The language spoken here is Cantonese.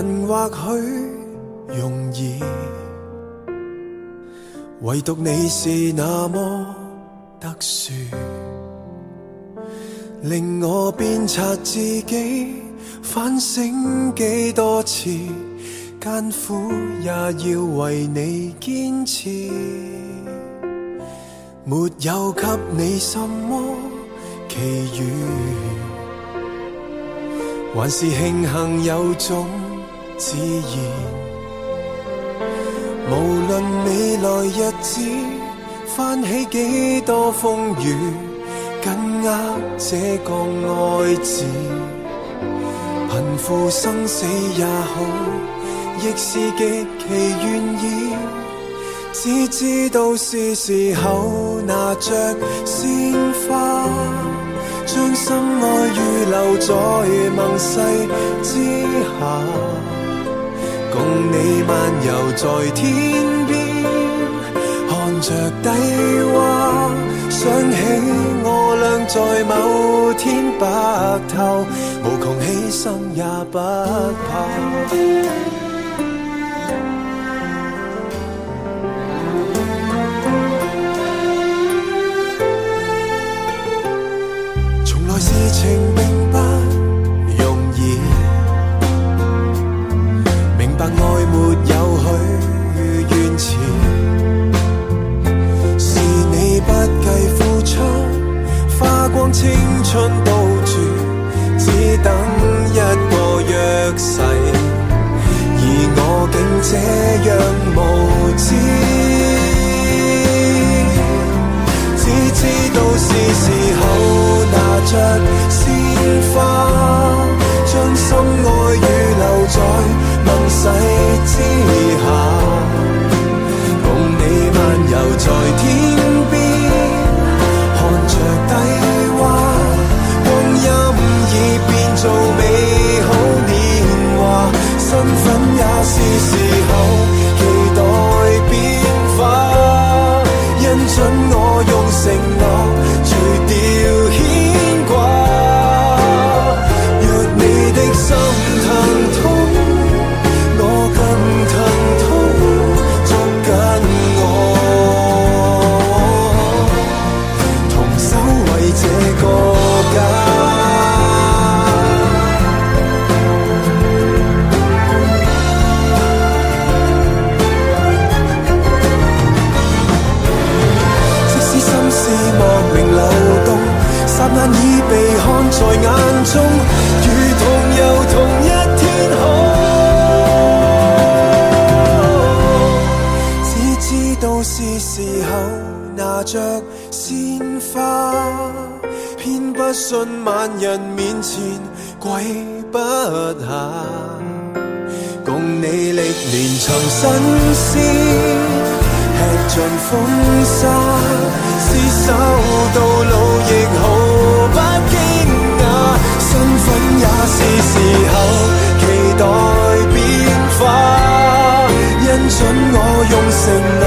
人或許容易，唯獨你是那麼特殊，令我鞭策自己，反省幾多次，艱苦也要為你堅持。沒有給你什麼奇遇，還是慶幸有種自然。無論未來日子翻起幾多風雨，緊握這個愛字，貧富生死也好，亦是極其願意。只知道是時候拿着鮮花，將心愛預留在盟誓之下，共你漫遊在天邊，看着低洼，想起我倆在某天白頭，無窮犧牲也不怕。事情並不容易，明白愛沒有許願池，是你不計付出，花光青春都住，只等一個約誓，而我竟這樣無知，只知道是時候拿着鮮花，將心愛預留在盟誓之下，共你漫遊在天邊，看着低洼，光陰已變做美好年華，身份也是時候期待變化，因準我用承諾除掉牽掛，若你的心疼痛，我更疼痛，捉緊我，同守衛這個家。即使心事莫名流動，霎眼已被看在眼中，如同遊同一天空。只知道是時候拿着鮮花，偏不信萬人面前跪不下，共你歷年曾新鮮，吃盡風沙，廝守到老亦毫不驚訝，身份也是時候期待變化，因準我用承諾